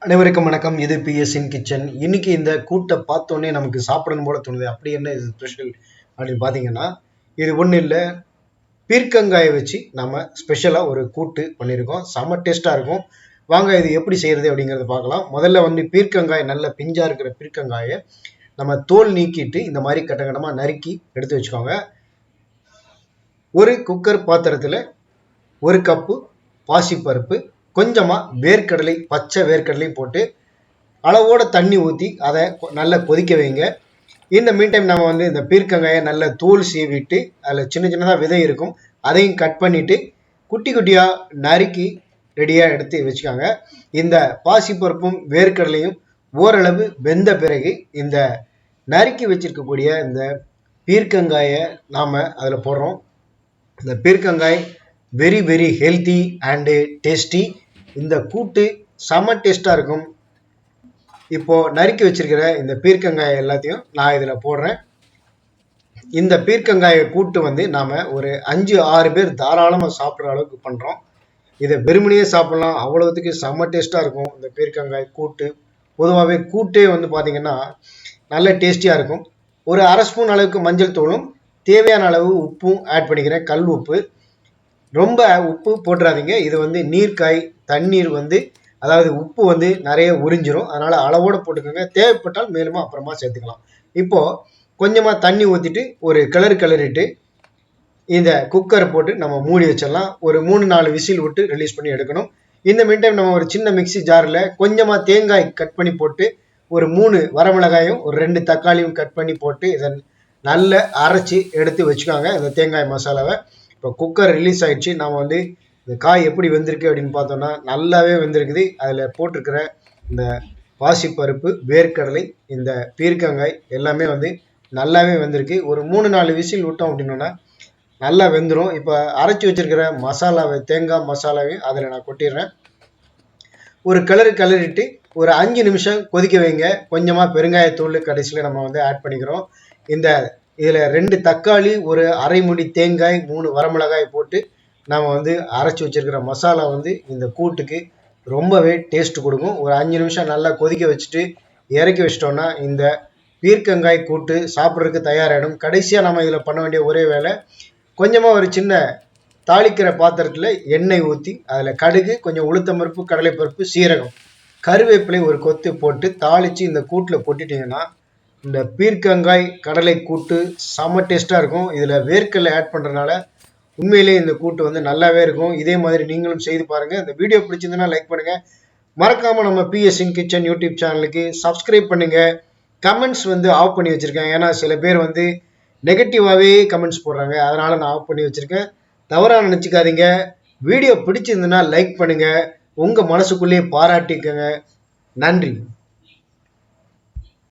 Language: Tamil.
அனைவருக்கும் வணக்கம். இது பிஎஸ்இன் கிச்சன். இன்னைக்கு இந்த கூட்டை பார்த்தோன்னே நமக்கு சாப்பிடணும் போல தோணுது. அப்படி என்ன இது ஸ்பெஷல் அப்படின்னு பார்த்தீங்கன்னா, இது ஒன்றும் இல்லை, பீர்க்கங்காயை வச்சு நம்ம ஸ்பெஷலாக ஒரு கூட்டு பண்ணியிருக்கோம். செம்ம டேஸ்ட்டாக இருக்கும். வாங்க இது எப்படி செய்யறது அப்படிங்கிறத பார்க்கலாம். முதல்ல வந்து பீர்க்கங்காய், நல்ல பிஞ்சா இருக்கிற பீர்க்கங்காயை நம்ம தோல் நீக்கிட்டு இந்த மாதிரி கட்டமாக நறுக்கி எடுத்து வச்சுக்கோங்க. ஒரு குக்கர் பாத்திரத்தில் 1 கப்பு பாசிப்பருப்பு, கொஞ்சமா வேர்க்கடலை, பச்சை வேர்க்கடலை போட்டு அளவோட தண்ணி ஊற்றி அதை நல்லா கொதிக்க வைங்க. இந்த மீன் டைம் நம்ம வந்து இந்த பீர்க்கங்காயை நல்லா தோல் சீவிட்டு அதில் சின்ன சின்னதாக விதை இருக்கும், அதையும் கட் பண்ணிட்டு குட்டி குட்டியாக நறுக்கி ரெடியாக எடுத்து வச்சுக்காங்க. இந்த பாசிப்பருப்பும் வேர்க்கடலையும் ஓரளவு வெந்த பிறகு இந்த நறுக்கி வச்சிருக்கக்கூடிய இந்த பீர்க்கங்காயை நாம் அதில் போடுறோம். இந்த பீர்க்கங்காய் very very healthy and tasty. இந்த கூட்டு செம்ம டேஸ்ட்டாக இருக்கும். இப்போது நறுக்கி வச்சிருக்கிற இந்த பீர்க்கங்காய் எல்லாத்தையும் நான் இதில் போடுறேன். இந்த பீர்க்கங்காயை கூட்டு வந்து நாம் ஒரு 5-6 பேர் தாராளமாக சாப்பிட்ற அளவுக்கு பண்ணுறோம். இதை வெறுமனையே சாப்பிட்லாம், அவ்வளோத்துக்கு செம்ம டேஸ்ட்டாக இருக்கும் இந்த பீர்க்கங்காய் கூட்டு. பொதுவாகவே கூட்டே வந்து பார்த்திங்கன்னா நல்ல டேஸ்டியாக இருக்கும். ஒரு 1/2 ஸ்பூன் அளவுக்கு மஞ்சள் தூளும் தேவையான அளவு உப்பும் ஆட் பண்ணிக்கிறேன், கல் உப்பு. ரொம்ப உப்பு போட்டுறாதீங்க, இது வந்து நீர்க்காய், தண்ணீர் வந்து அதாவது உப்பு வந்து நிறைய உறிஞ்சிரும், அதனால் அளவோடு போட்டுக்கோங்க. தேவைப்பட்டால் மேலுமா அப்புறமா சேர்த்துக்கலாம். இப்போது கொஞ்சமாக தண்ணி ஊற்றிட்டு ஒரு கிளறிட்டு இந்த குக்கரை போட்டு நம்ம மூடி வச்சிடலாம். ஒரு 3-4 விசில் விட்டு ரிலீஸ் பண்ணி எடுக்கணும். இந்த மீன் டைம் நம்ம ஒரு சின்ன மிக்சி ஜாரில் கொஞ்சமாக தேங்காய் கட் பண்ணி போட்டு, ஒரு 3 வரமிளகாயும் ஒரு 2 தக்காளியும் கட் பண்ணி போட்டு இதை நல்லா அரைச்சி எடுத்து வச்சுக்காங்க இந்த தேங்காய் மசாலாவை. இப்போ குக்கர் ரிலீஸ் ஆகிடுச்சு. நாம் வந்து இந்த காய் எப்படி வெந்திருக்கு அப்படின்னு பார்த்தோன்னா நல்லாவே வெந்திருக்குது. அதில் போட்டிருக்கிற இந்த பாசிப்பருப்பு, வேர்க்கடலை, இந்த பீர்க்கங்காய் எல்லாமே வந்து நல்லாவே வெந்திருக்கு. ஒரு 3-4 விசில் விட்டோம் அப்படின்னா நல்லா வெந்துடும். இப்போ அரைச்சி வச்சிருக்கிற மசாலாவை, தேங்காய் மசாலாவையும் அதில் நான் கொட்டிடுறேன். ஒரு கிளறிட்டு ஒரு 5 நிமிஷம் கொதிக்க வைங்க. கொஞ்சமாக பெருங்காயத்தூள் கடைசியில் நம்ம வந்து ஆட் பண்ணிக்கிறோம். இதில் 2 தக்காளி, ஒரு அரை முடி தேங்காய், 3 வரமிளகாய் போட்டு நம்ம வந்து அரைச்சி வச்சிருக்கிற மசாலா வந்து இந்த கூட்டுக்கு ரொம்பவே டேஸ்ட் கொடுக்கும். ஒரு 5 நிமிஷம் நல்லா கொதிக்க வச்சுட்டு இறக்கி வச்சிட்டோன்னா இந்த பீர்க்கங்காய் கூட்டு சாப்பிட்றதுக்கு தயாராகிடும். கடைசியாக நம்ம இதில் பண்ண வேண்டிய ஒரே வேலை, கொஞ்சமாக ஒரு சின்ன தாளிக்கிற பாத்திரத்தில் எண்ணெய் ஊற்றி அதில் கடுகு, கொஞ்சம் உளுத்தம்பருப்பு, கடலைப்பருப்பு, சீரகம், கருவேப்பிலை ஒரு கொத்து போட்டு தாளித்து இந்த கூட்டில் கொட்டிட்டிங்கன்னா இந்த பீர்க்கங்காய் கடலை கூட்டு செம்ம டேஸ்ட்டாக இருக்கும். இதில் வேர்க்கடலை ஆட் பண்ணுறதுனால உண்மையிலே இந்த கூட்டு வந்து நல்லாவே இருக்கும். இதே மாதிரி நீங்களும் செய்து பாருங்கள். இந்த வீடியோ பிடிச்சிருந்ததுன்னா லைக் பண்ணுங்கள். மறக்காமல் நம்ம பிஎஸ்இன் கிச்சன் யூடியூப் சேனலுக்கு சப்ஸ்கிரைப் பண்ணுங்கள். கமெண்ட்ஸ் வந்து ஆஃப் பண்ணி வச்சுருக்கேன், ஏன்னா சில பேர் வந்து நெகட்டிவாகவே கமெண்ட்ஸ் போடுறாங்க, அதனால் நான் ஆஃப் பண்ணி வச்சுருக்கேன். தவறாக நினச்சிக்காதீங்க. வீடியோ பிடிச்சிருந்ததுன்னா லைக் பண்ணுங்கள், உங்கள் மனசுக்குள்ளேயே பாராட்டிக்கங்க. நன்றி.